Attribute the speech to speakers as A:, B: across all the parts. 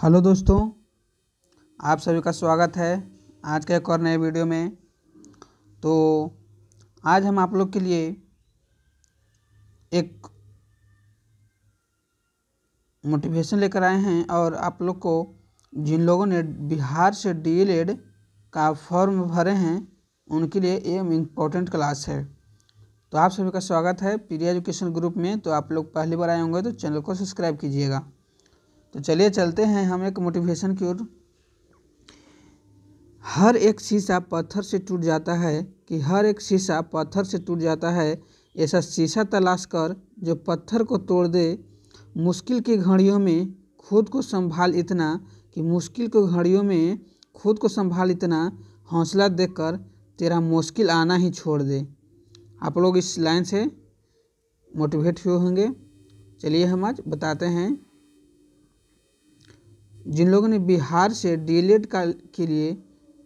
A: Hello दोस्तों, आप सभी का स्वागत है आज के एक और नए वीडियो में। तो आज हम आप लोग के लिए एक मोटिवेशन लेकर आए हैं और आप लोग को जिन लोगों ने बिहार से डीएलएड का फॉर्म भरे हैं उनके लिए ये इम्पोर्टेंट क्लास है। तो आप सभी का स्वागत है प्रिया एजुकेशन ग्रुप में। तो आप लोग पहली बार आए होंगे तो चैनल को सब्सक्राइब कीजिएगा। तो चलिए चलते हैं हम एक मोटिवेशन की ओर। हर एक शीशा पत्थर से टूट जाता है कि हर एक शीशा पत्थर से टूट जाता है। ऐसा शीशा तलाश कर जो पत्थर को तोड़ दे। मुश्किल की घड़ियों में खुद को संभाल इतना कि मुश्किल की घड़ियों में खुद को संभाल इतना, हौसला देकर तेरा मुश्किल आना ही छोड़ दे। आप लोग इस लाइन से मोटिवेट हुए होंगे। चलिए हम आज बताते हैं। जिन लोगों ने बिहार से डीएलएड के लिए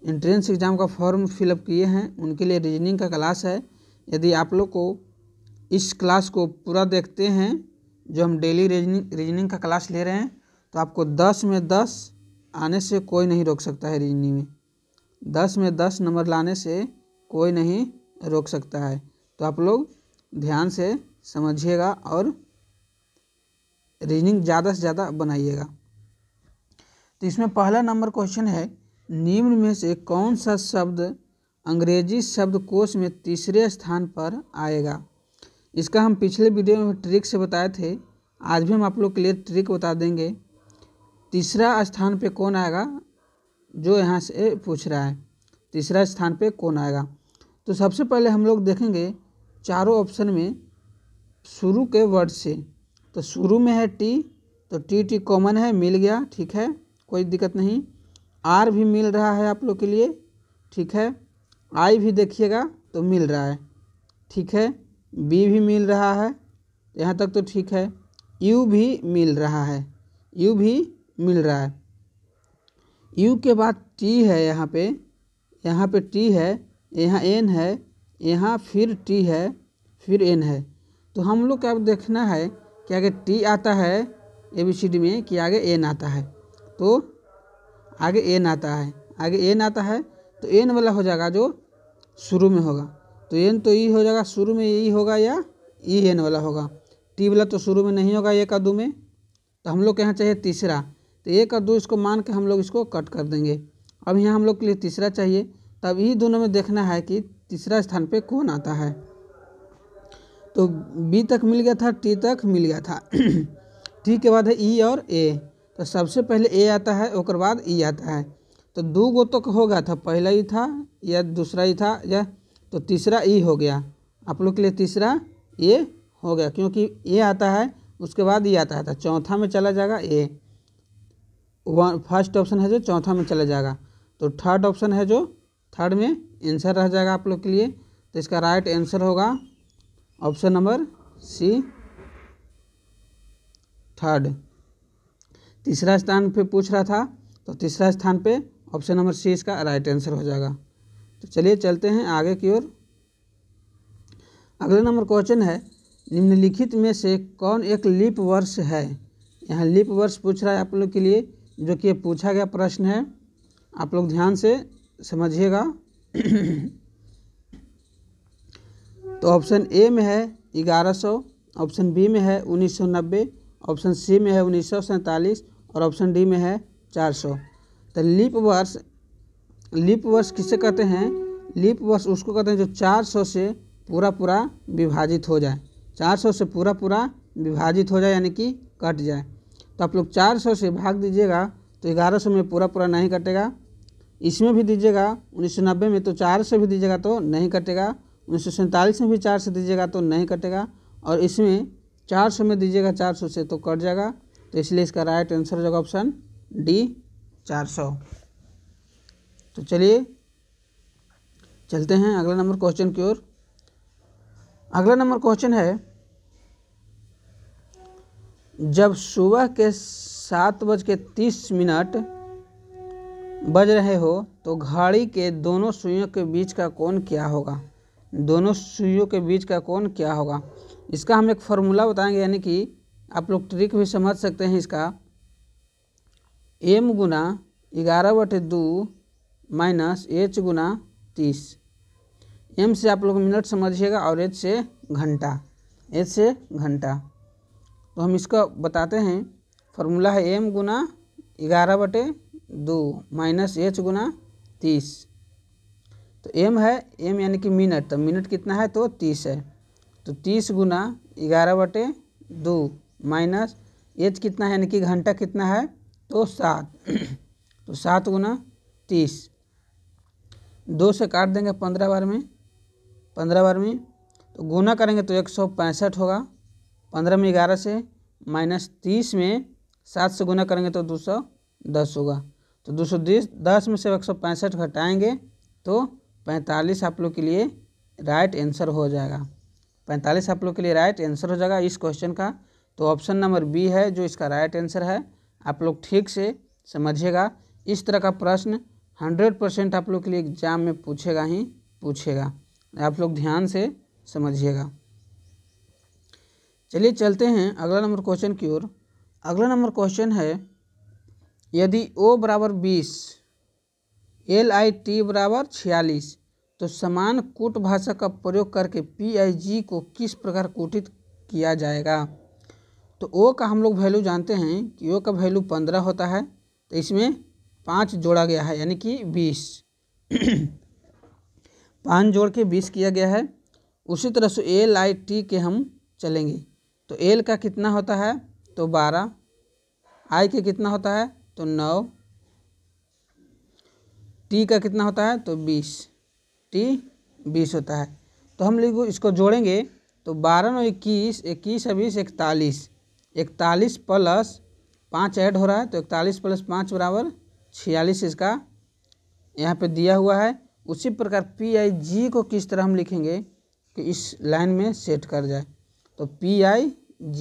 A: एंट्रेंस एग्ज़ाम का फॉर्म फिलअप किए हैं उनके लिए रीजनिंग का क्लास है। यदि आप लोग को इस क्लास को पूरा देखते हैं, जो हम डेली रीजनिंग का क्लास ले रहे हैं, तो आपको 10 में 10 आने से कोई नहीं रोक सकता है। रीजनिंग में 10 में 10 नंबर लाने से कोई नहीं रोक सकता है। तो आप लोग ध्यान से समझिएगा और रीजनिंग ज़्यादा से ज़्यादा बनाइएगा। तो इसमें पहला नंबर क्वेश्चन है, निम्न में से कौन सा शब्द अंग्रेजी शब्दकोश में तीसरे स्थान पर आएगा। इसका हम पिछले वीडियो में ट्रिक से बताए थे, आज भी हम आप लोग के लिए ट्रिक बता देंगे। तीसरा स्थान पे कौन आएगा, जो यहाँ से पूछ रहा है तीसरा स्थान पे कौन आएगा। तो सबसे पहले हम लोग देखेंगे चारों ऑप्शन में शुरू के वर्ड से। तो शुरू में है टी, तो टी कॉमन है, मिल गया, ठीक है, कोई दिक्कत नहीं। आर भी मिल रहा है आप लोग के लिए, ठीक है। आई भी देखिएगा तो मिल रहा है, ठीक है। बी भी मिल रहा है, यहाँ तक तो ठीक है। यू भी मिल रहा है, यू भी मिल रहा है। यू के बाद टी है, यहाँ पे टी है, यहाँ एन है, यहाँ फिर टी है, फिर एन है। तो हम लोग को अब देखना है कि आगे टी आता है ABCD में कि आगे एन आता है। तो आगे एन आता है, आगे एन आता है तो एन वाला हो जाएगा जो शुरू में होगा। तो एन तो ई हो जाएगा, शुरू में ई होगा या ई एन वाला होगा। टी वाला तो शुरू में नहीं होगा एक और दो में। तो हम लोग के यहाँ चाहिए तीसरा, तो एक और दो इसको मान के हम लोग इसको कट कर देंगे। अब यहाँ हम लोग के लिए तीसरा चाहिए, तब ये दोनों में देखना है कि तीसरा स्थान पे कौन आता है। तो बी तक मिल गया था, टी तक मिल गया था टी के बाद है ई और ए। तो सबसे पहले ए आता है, उसके बाद ई आता है। तो दो गो तो होगा था, पहला ही था या दूसरा ही था, या तो तीसरा ई हो गया। आप लोग के लिए तीसरा ए हो गया, क्योंकि ए आता है उसके बाद ई आता है। तो चौथा में चला जाएगा ए, फर्स्ट ऑप्शन है जो चौथा में चला जाएगा। तो थर्ड ऑप्शन है जो थर्ड में आंसर रह जाएगा आप लोग के लिए। तो इसका राइट आंसर होगा ऑप्शन नंबर सी, थर्ड। तीसरा स्थान पे पूछ रहा था, तो तीसरा स्थान पे ऑप्शन नंबर सी इसका राइट आंसर हो जाएगा। तो चलिए चलते हैं आगे की ओर। अगला नंबर क्वेश्चन है, निम्नलिखित में से कौन एक लीप वर्ष है। यहाँ लीप वर्ष पूछ रहा है आप लोग के लिए, जो कि पूछा गया प्रश्न है। आप लोग ध्यान से समझिएगा। तो ऑप्शन ए में है 1100, ऑप्शन बी में है 1990, ऑप्शन सी में है 1947 और ऑप्शन डी में है 400। तो लीप वर्ष किसे कहते हैं। लीप वर्ष उसको कहते हैं जो 400 से पूरा विभाजित हो जाए। 400 से पूरा विभाजित हो जाए, यानी कि कट जाए। तो आप लोग 400 से भाग दीजिएगा तो 1100 में पूरा नहीं कटेगा। इसमें भी दीजिएगा 1990 में तो 4 से भी दीजिएगा तो नहीं कटेगा। 1947 में भी 4 से दीजिएगा तो नहीं कटेगा, और इसमें 400 में दीजिएगा 400 से तो कट जाएगा। तो इसलिए इसका राइट आंसर हो जाएगा ऑप्शन डी, 400। तो चलिए चलते हैं अगला नंबर क्वेश्चन की ओर। अगला नंबर क्वेश्चन है, जब सुबह के 7:30 बज रहे हो तो घड़ी के दोनों सुइयों के बीच का कोण क्या होगा। दोनों सुइयों के बीच का कोण क्या होगा, इसका हम एक फार्मूला बताएंगे, यानी कि आप लोग ट्रिक भी समझ सकते हैं इसका। m गुना 11/2 माइनस h गुना 30। m से आप लोग मिनट समझिएगा और h से घंटा, h से घंटा। तो हम इसका बताते हैं। फार्मूला है m गुना 11/2 माइनस h गुना 30। तो m है, m यानी कि मिनट, तो मिनट कितना है तो 30 है। तो 30 गुना 11/2 माइनस h कितना है यानी कि घंटा कितना है तो 7। तो 7 गुना 30, 2 से काट देंगे 15 बार में, 15 बार में। तो गुना करेंगे तो 165 होगा। 15 में 11 से माइनस 30 में 7 से गुना करेंगे तो 210 होगा। तो 210 में से 165 घटाएंगे तो 45 आप लोग के लिए राइट आंसर हो जाएगा। 45 आप लोग के लिए राइट आंसर हो जाएगा इस क्वेश्चन का। तो ऑप्शन नंबर बी है जो इसका राइट आंसर है। आप लोग ठीक से समझिएगा, इस तरह का प्रश्न 100% आप लोग के लिए एग्जाम में पूछेगा ही पूछेगा। आप लोग ध्यान से समझिएगा। चलिए चलते हैं अगला नंबर क्वेश्चन की ओर। अगला नंबर क्वेश्चन है, यदि O बराबर 20 LIT बराबर 46 तो समान कूट भाषा का प्रयोग करके PIG को किस प्रकार कूटित किया जाएगा। तो O का हम लोग वैल्यू जानते हैं कि O का वैल्यू 15 होता है। तो इसमें 5 जोड़ा गया है यानी कि 20। 5 जोड़ के 20 किया गया है। उसी तरह से LIT के हम चलेंगे। तो L का कितना होता है तो 12, I के कितना होता है तो 9, T का कितना होता है तो 20, T 20 होता है। तो हम लोग इसको जोड़ेंगे तो 12 9 21, 21 20 41, 41 प्लस 5 ऐड हो रहा है तो 41 प्लस 5 बराबर 46 इसका यहाँ पे दिया हुआ है। उसी प्रकार PIG को किस तरह हम लिखेंगे कि इस लाइन में सेट कर जाए। तो PIG,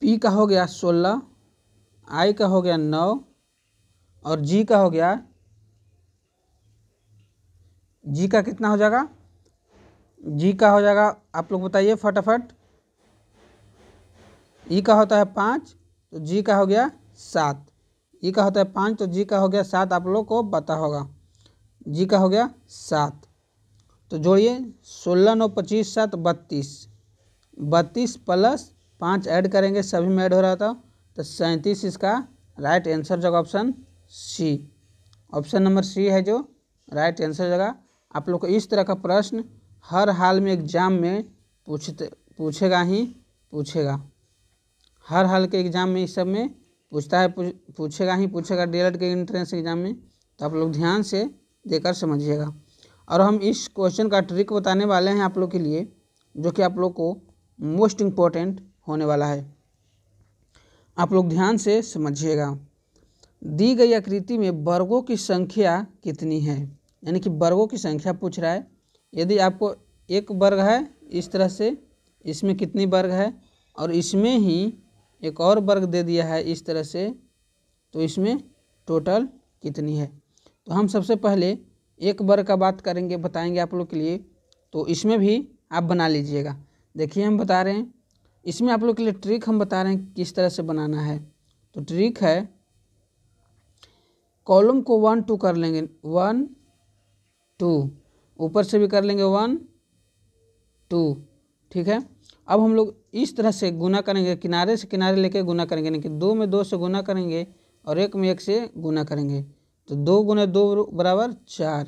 A: P का हो गया 16, I का हो गया 9 और G का हो गया, G का कितना हो जाएगा, G का हो जाएगा आप लोग बताइए फटाफट। E का होता है 5 तो G का हो गया 7, E का होता है 5 तो G का हो गया 7। आप लोग को पता होगा G का हो गया 7। तो जोड़िए 16 9 25 7 32, 32 प्लस 5 ऐड करेंगे, सभी में ऐड हो रहा था तो 37 इसका राइट आंसर जगह option C. Option number C है जो राइट आंसर जगह। आप लोग को इस तरह का प्रश्न हर हाल में एग्जाम में पूछेगा ही पूछेगा। हर हाल के एग्ज़ाम में इस सब में पूछता है, पूछेगा ही पूछेगा DLED के एंट्रेंस एग्जाम में। तो आप लोग ध्यान से देकर समझिएगा। और हम इस क्वेश्चन का ट्रिक बताने वाले हैं आप लोग के लिए, जो कि आप लोग को मोस्ट इम्पोर्टेंट होने वाला है। आप लोग ध्यान से समझिएगा। दी गई आकृति में वर्गों की संख्या कितनी है, यानी कि वर्गों की संख्या पूछ रहा है। यदि आपको एक वर्ग है इस तरह से, इसमें कितनी वर्ग है, और इसमें ही एक और वर्ग दे दिया है इस तरह से, तो इसमें टोटल कितनी है। तो हम सबसे पहले एक वर्ग का बात करेंगे, बताएंगे आप लोग के लिए। तो इसमें भी आप बना लीजिएगा। देखिए हम बता रहे हैं, इसमें आप लोग के लिए ट्रिक हम बता रहे हैं किस तरह से बनाना है। तो ट्रिक है, कॉलम को 1 2 कर लेंगे, 1 2, ऊपर से भी कर लेंगे 1 2, ठीक है। अब हम लोग इस तरह से गुना करेंगे, किनारे से किनारे लेके गुना करेंगे, यानी कि 2 में 2 से गुना करेंगे और 1 में 1 से गुना करेंगे। तो 2 गुना 2 बराबर 4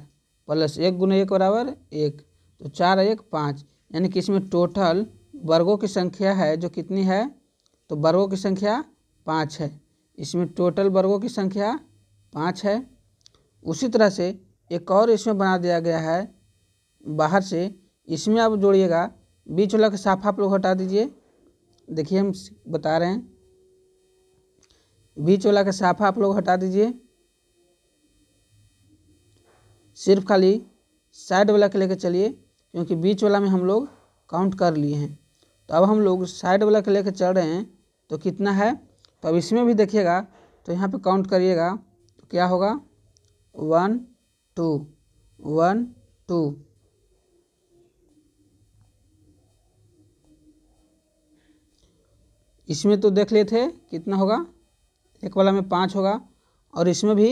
A: प्लस 1 गुना 1 बराबर 1, तो 4 1 5, यानी कि इसमें टोटल वर्गों की संख्या है जो कितनी है तो वर्गों की संख्या 5 है। इसमें टोटल वर्गों की संख्या 5 है। उसी तरह से एक और इसमें बना दिया गया है बाहर से, इसमें आप जोड़िएगा, बीच वाला का साफा आप लोग हटा दीजिए। देखिए हम बता रहे हैं, बीच वाला का साफा आप लोग हटा दीजिए, सिर्फ खाली साइड वाला के लेकर चलिए, क्योंकि बीच वाला में हम लोग काउंट कर लिए हैं। तो अब हम लोग साइड वाला के लेकर चल रहे हैं, तो कितना है। तो अब इसमें भी देखिएगा, तो यहाँ पे काउंट करिएगा तो क्या होगा 1 2 1 2, इसमें तो देख लेते थे कितना होगा एक वाला में 5 होगा और इसमें भी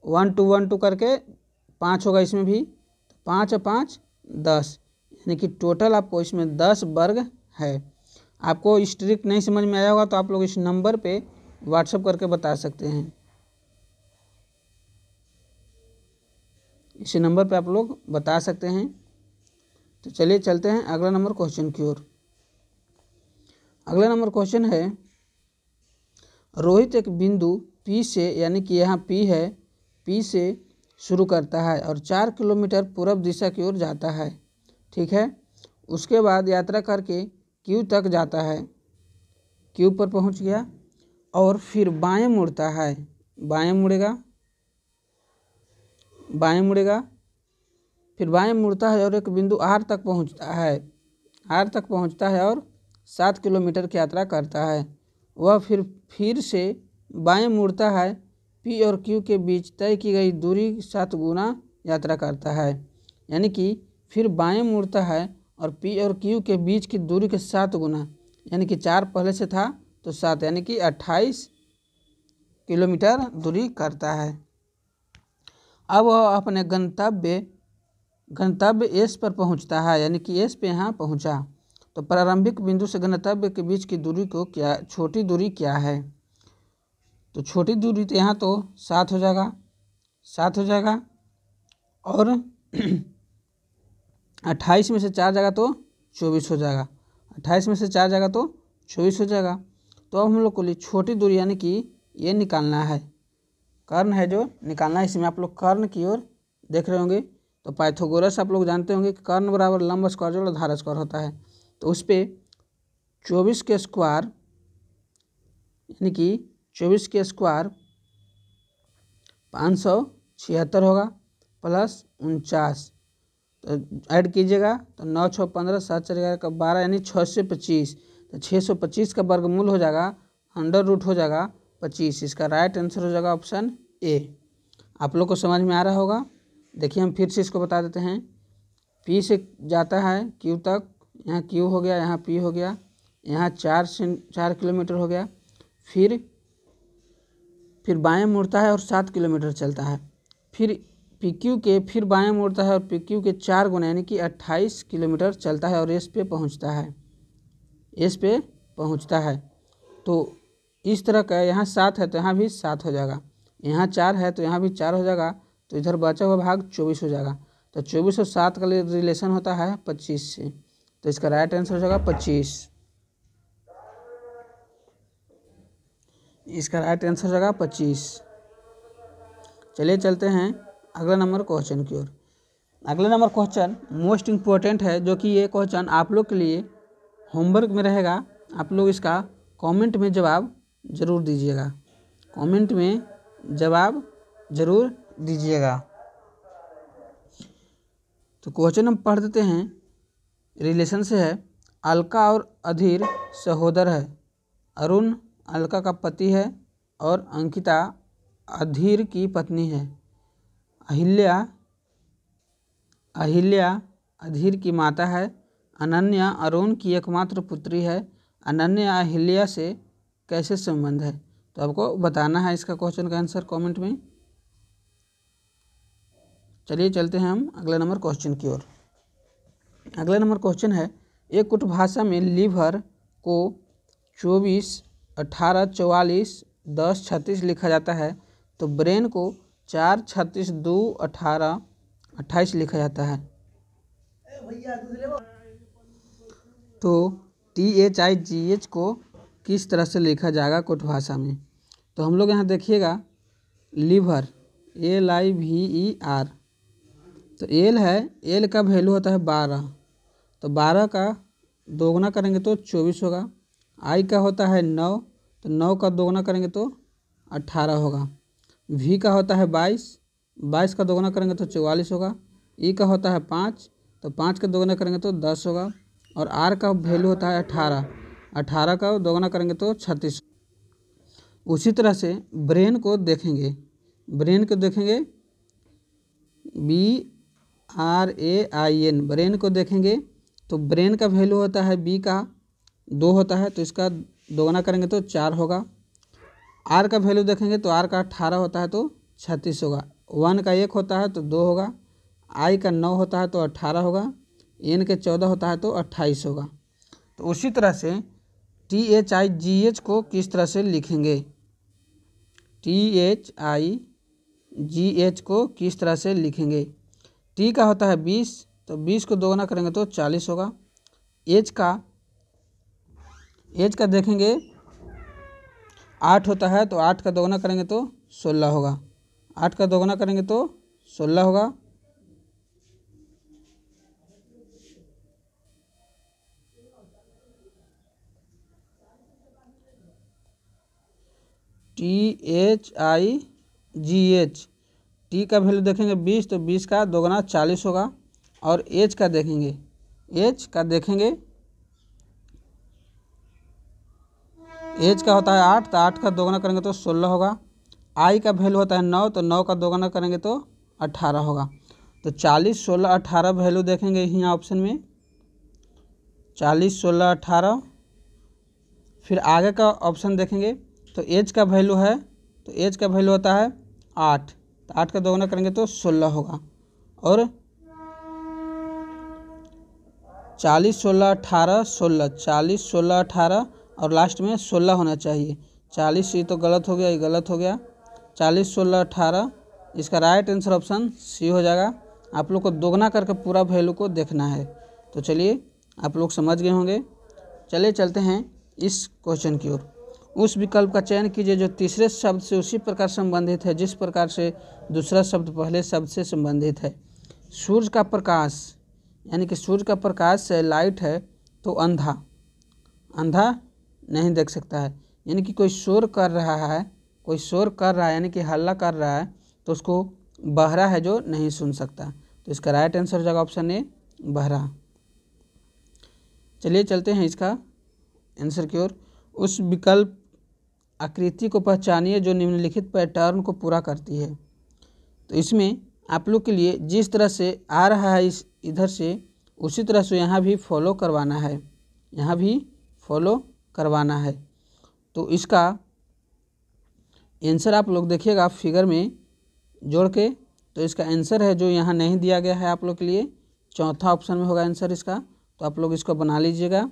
A: 1 2 1 2 करके 5 होगा इसमें भी, 5 और 5 10, यानी कि टोटल आपको इसमें 10 वर्ग है। आपको स्ट्रिक्ट नहीं समझ में आया होगा तो आप लोग इस नंबर पे व्हाट्सएप करके बता सकते हैं, इसी नंबर पे आप लोग बता सकते हैं। तो चलिए चलते हैं अगला नंबर क्वेश्चन की ओर। अगला नंबर क्वेश्चन है, रोहित एक बिंदु P से, यानी कि यहाँ P है, P से शुरू करता है और 4 किलोमीटर पूर्व दिशा की ओर जाता है, ठीक है। उसके बाद यात्रा करके Q तक जाता है, Q पर पहुँच गया और फिर बाएं मुड़ता है, बाएं मुड़ेगा, बाएं मुड़ेगा, फिर बाएं मुड़ता है और एक बिंदु R तक पहुंचता है, R तक पहुंचता है और 7 किलोमीटर की यात्रा करता है। वह फिर से बाएं मुड़ता है, P और Q के बीच तय की गई दूरी 7 गुना यात्रा करता है, यानी कि फिर बाएं मुड़ता है और P और Q के बीच की दूरी के 7 गुना, यानी कि 4 पहले से था तो 7, यानी कि 28 किलोमीटर दूरी करता है। अब वह अपने गंतव्य S पर पहुंचता है, यानी कि S पे यहाँ पहुंचा। तो प्रारंभिक बिंदु से गंतव्य के बीच की दूरी को छोटी दूरी क्या है? तो छोटी दूरी तो यहाँ तो 7 हो जाएगा, 7 हो जाएगा और 28 में से 4 जाएगा तो 24 हो जाएगा, 28 में से 4 जाएगा तो 24 हो जाएगा। तो अब हम लोग को लिए छोटी दूरी यानी कि ये निकालना है, कर्ण है जो निकालना है। इसमें आप लोग कर्ण की ओर देख रहे होंगे, तो पाइथागोरस आप लोग जानते होंगे कि कर्ण बराबर लंब स्क्वायर जोड़ आधार स्क्वायर होता है। तो उस पर 24 के स्क्वायर यानी कि 24 के स्क्वायर 576 होगा प्लस 49, तो ऐड कीजिएगा तो 9 6 15 7 4 11 का 12 यानी 625, तो 625 का वर्गमूल हो जाएगा, अंडर रूट हो जाएगा 25। इसका राइट आंसर हो जाएगा ऑप्शन ए। आप लोग को समझ में आ रहा होगा। देखिए हम फिर से इसको बता देते हैं। P से जाता है Q तक, यहाँ Q हो गया, यहाँ P हो गया, यहाँ 4 किलोमीटर हो गया, फिर बाएं मुड़ता है और 7 किलोमीटर चलता है, फिर PQ के फिर बाएं मुड़ता है और PQ के 4 गुना यानी कि 28 किलोमीटर चलता है और S पे पहुँचता है, S पे पहुँचता है। तो इस तरह का यहाँ 7 है तो यहाँ भी 7 हो जाएगा, यहाँ 4 है तो यहाँ भी 4 हो जाएगा, तो इधर बचा हुआ भाग 24 हो जाएगा। तो 24 और 7 का रिलेशन होता है 25 से, तो इसका राइट आंसर हो जाएगा 25। इसका राइट आंसर हो जाएगा 25। चलिए चलते हैं अगला नंबर क्वेश्चन की ओर। अगला नंबर क्वेश्चन मोस्ट इम्पोर्टेंट है, जो कि ये क्वेश्चन आप लोग के लिए होमवर्क में रहेगा। आप लोग इसका कमेंट में जवाब ज़रूर दीजिएगा, कमेंट में जवाब ज़रूर दीजिएगा। तो क्वेश्चन हम पढ़ देते हैं, रिलेशन से है। अलका और अधीर सहोदर है। अरुण अलका का पति है और अंकिता अधीर की पत्नी है। अहिल्या अधीर की माता है। अनन्या अरुण की एकमात्र पुत्री है। अनन्या अहिल्या से कैसे संबंध है? तो आपको बताना है इसका क्वेश्चन का आंसर कमेंट में। चलिए चलते हैं हम अगले नंबर क्वेश्चन की ओर। अगला नंबर क्वेश्चन है, एक कुट भाषा में लीवर को 24 18 44 10 36 लिखा जाता है, तो ब्रेन को 4 36 2 18 28 लिखा जाता है। तो THIGH को किस तरह से लिखा जाएगा कुट भाषा में? तो हम लोग यहाँ देखिएगा, लीवर LIVER, तो एल है, एल का वैल्यू होता है 12, तो 12 का दोगुना करेंगे तो 24 होगा। आई का होता है 9, तो 9 का दोगुना करेंगे तो 18 होगा। वी का होता है 22, 22 का दोगुना करेंगे तो 44 होगा। ई का होता है 5, तो 5 का दोगुना करेंगे तो 10 होगा। और आर का वैल्यू होता है 18, 18 का दोगुना करेंगे तो 36। उसी तरह से ब्रेन को देखेंगे, ब्रेन को देखेंगे BRAIN, ब्रेन को देखेंगे तो ब्रेन का वैल्यू होता है B का 2 होता है, तो इसका दोगुना करेंगे तो 4 होगा। आर का वैल्यू देखेंगे तो आर का 18 होता है तो 36 होगा, 1 का 1 होता है तो 2 होगा, आई का 9 होता है तो 18 होगा, एन के 14 होता है तो 28 होगा। तो उसी तरह से THIGH को किस तरह से लिखेंगे, THIGH को किस तरह से लिखेंगे। टी का होता है 20 तो 20 को दोगुना करेंगे तो 40 होगा। एच का देखेंगे 8 होता है तो 8 का दोगुना करेंगे तो 16 होगा, 8 का दोगुना करेंगे तो 16 होगा। THIGH, टी का वैल्यू देखेंगे 20 तो 20 का दोगुना 40 होगा। और एच का देखेंगे 8 का होता है 8 तो 8 का दोगुना करेंगे तो 16 होगा। आई का वैल्यू होता है 9 तो 9 का दोगुना करेंगे तो 18 होगा। तो 40 16 18 वैल्यू देखेंगे यहाँ ऑप्शन में 40 16 18। फिर आगे का ऑप्शन देखेंगे तो एच का वैल्यू है तो एच का वैल्यू होता है 8 तो 8 का दोगुना करेंगे तो 16 होगा। और 40 16 18 16, 40 16 18 और लास्ट में 16 होना चाहिए। 40 ये तो गलत हो गया, ये गलत हो गया। 40 16 18 इसका राइट आंसर ऑप्शन सी हो जाएगा। आप लोग को दोगुना करके पूरा वैल्यू को देखना है। तो चलिए आप लोग समझ गए होंगे। चलिए चलते हैं इस क्वेश्चन की ओर। उस विकल्प का चयन कीजिए जो तीसरे शब्द से उसी प्रकार संबंधित है जिस प्रकार से दूसरा शब्द पहले शब्द से संबंधित है। सूर्य का प्रकाश, यानी कि सूर्य का प्रकाश से लाइट है तो अंधा नहीं देख सकता है। यानी कि कोई शोर कर रहा है यानी कि हल्ला कर रहा है तो उसको बहरा है जो नहीं सुन सकता। तो इसका राइट आंसर हो जाएगा ऑप्शन ए बहरा। चलिए चलते हैं इसका आंसर की ओर। उस विकल्प आकृति को पहचानिए जो निम्नलिखित पैटर्न को पूरा करती है। तो इसमें आप लोग के लिए जिस तरह से आ रहा है इस इधर से उसी तरह से यहाँ भी फॉलो करवाना है। तो इसका आंसर आप लोग देखिएगा फिगर में जोड़ के। तो इसका आंसर है जो यहाँ नहीं दिया गया है आप लोग के लिए, चौथा ऑप्शन में होगा आंसर इसका। तो आप लोग इसको बना लीजिएगा,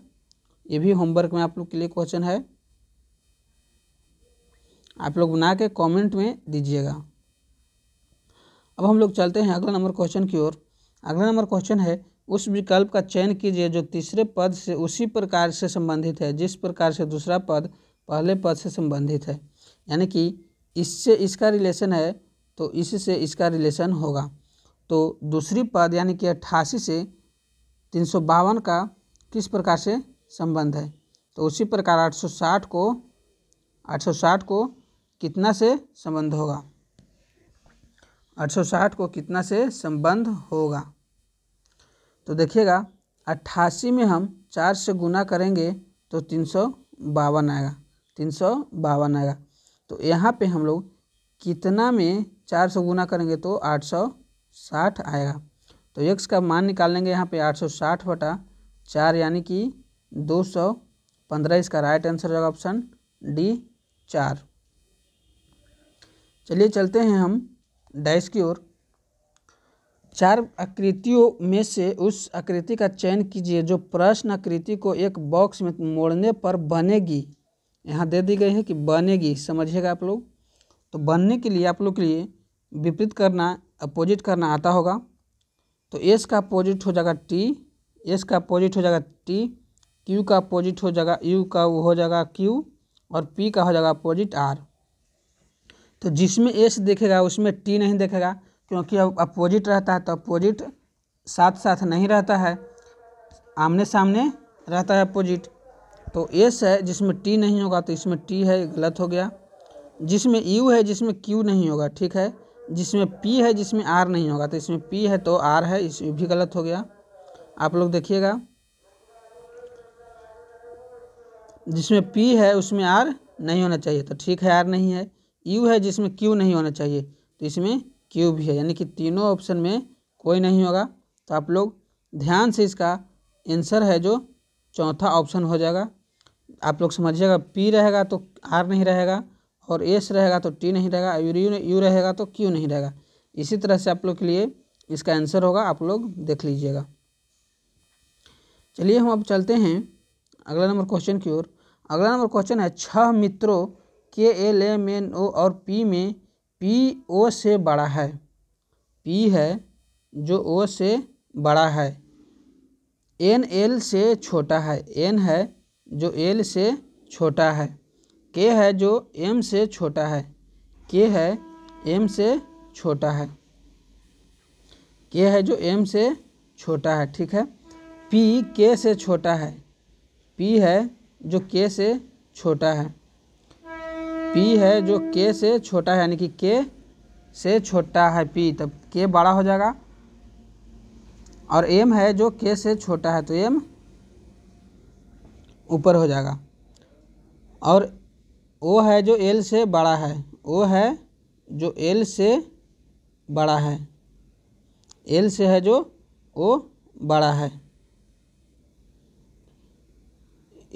A: ये भी होमवर्क में आप लोग के लिए क्वेश्चन है, आप लोग बना के कमेंट में दीजिएगा। अब हम लोग चलते हैं अगला नंबर क्वेश्चन की ओर। अगला नंबर क्वेश्चन है उस विकल्प का चयन कीजिए जो तीसरे पद से उसी प्रकार से संबंधित है जिस प्रकार से दूसरा पद पहले पद से संबंधित है। यानी कि इससे इसका रिलेशन है तो इससे इसका रिलेशन होगा। तो दूसरी पद यानी कि 88 से 352 का किस प्रकार से संबंध है। तो उसी प्रकार 860 को कितना से संबंध होगा, 860 को कितना से संबंध होगा। तो देखिएगा 88 में हम 4 से गुना करेंगे तो 352 आएगा। तो यहाँ पे हम लोग कितना में 4 से गुना करेंगे तो 860 आएगा। तो x का मान निकाल लेंगे यहाँ पे 860 बटा 4 यानी कि 215। इसका राइट आंसर होगा ऑप्शन डी 4। चलिए चलते हैं हम डैश की ओर। 4 आकृतियों में से उस आकृति का चयन कीजिए जो प्रश्न आकृति को एक बॉक्स में मोड़ने पर बनेगी। यहाँ दे दी गई है कि बनेगी, समझिएगा आप लोग। तो बनने के लिए आप लोग के लिए विपरीत करना, अपोजिट करना आता होगा। तो एस का अपोजिट हो जाएगा टी, एस का अपोजिट हो जाएगा टी, क्यू का अपोजिट हो जाएगा यू का हो जाएगा क्यू, और पी का हो जाएगा अपोजिट आर। तो जिसमें एस देखेगा उसमें टी नहीं देखेगा क्योंकि अब अपोजिट रहता है। तो अपोजिट साथ साथ नहीं रहता है, आमने सामने रहता है अपोजिट। तो एस है जिसमें टी नहीं होगा तो इसमें टी है, गलत हो गया। जिसमें यू है जिसमें क्यू नहीं होगा, ठीक है। जिसमें पी है जिसमें आर नहीं होगा तो इसमें पी है तो आर है, इस भी गलत हो गया। आप लोग देखिएगा जिसमें पी है उसमें आर नहीं होना चाहिए तो ठीक है आर नहीं है। यू है जिसमें क्यू नहीं होना चाहिए तो इसमें क्यू भी है, यानी कि तीनों ऑप्शन में कोई नहीं होगा। तो आप लोग ध्यान से इसका आंसर है जो चौथा ऑप्शन हो जाएगा। आप लोग समझिएगा पी रहेगा तो आर नहीं रहेगा और एस रहेगा तो टी नहीं रहेगा, यू रहेगा तो क्यू नहीं रहेगा। इसी तरह से आप लोग के लिए इसका आंसर होगा, आप लोग देख लीजिएगा। चलिए हम अब चलते हैं अगला नंबर क्वेश्चन की ओर। अगला नंबर क्वेश्चन है 6 मित्रों के LMNO और P में P O से बड़ा है। P है जो O से बड़ा है, N L से छोटा है, N है जो L से छोटा है, K है जो M से छोटा है, K है M से छोटा है, K है जो M से छोटा है, ठीक है। P K से छोटा है, P है जो K से छोटा है, P है जो K से छोटा है, यानी कि K से छोटा है P, तब K बड़ा हो जाएगा। और M है जो K से छोटा है तो M ऊपर हो जाएगा। और O है जो L से बड़ा है, O है जो L से बड़ा है, L से है जो O बड़ा है,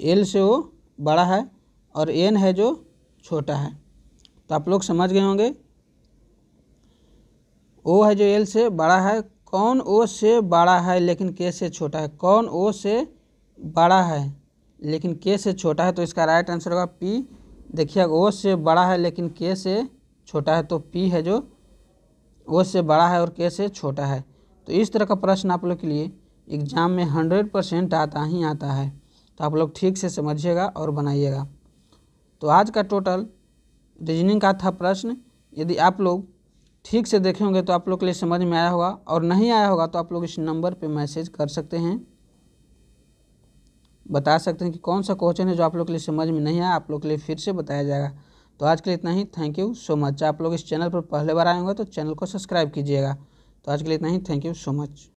A: L से O बड़ा है, और N है जो छोटा है। तो आप लोग समझ गए होंगे, O है जो L से बड़ा है, कौन O से बड़ा है लेकिन K से छोटा है, कौन O से बड़ा है लेकिन K से छोटा है, तो इसका राइट आंसर होगा P। देखिए O से बड़ा है लेकिन K से छोटा है, तो P है जो O से बड़ा है और K से छोटा है। तो इस तरह का प्रश्न आप लोग के लिए एग्ज़ाम में 100% आता ही आता है, तो आप लोग ठीक से समझिएगा और बनाइएगा। तो आज का टोटल रीजनिंग का था प्रश्न, यदि आप लोग ठीक से देखे होंगे तो आप लोग के लिए समझ में आया होगा, और नहीं आया होगा तो आप लोग इस नंबर पे मैसेज कर सकते हैं, बता सकते हैं कि कौन सा क्वेश्चन है जो आप लोग के लिए समझ में नहीं आया, आप लोग के लिए फिर से बताया जाएगा। तो आज के लिए इतना ही, थैंक यू सो मच। आप लोग इस चैनल पर पहले बार आए होंगे तो चैनल को सब्सक्राइब कीजिएगा। तो आज के लिए इतना ही, थैंक यू सो मच।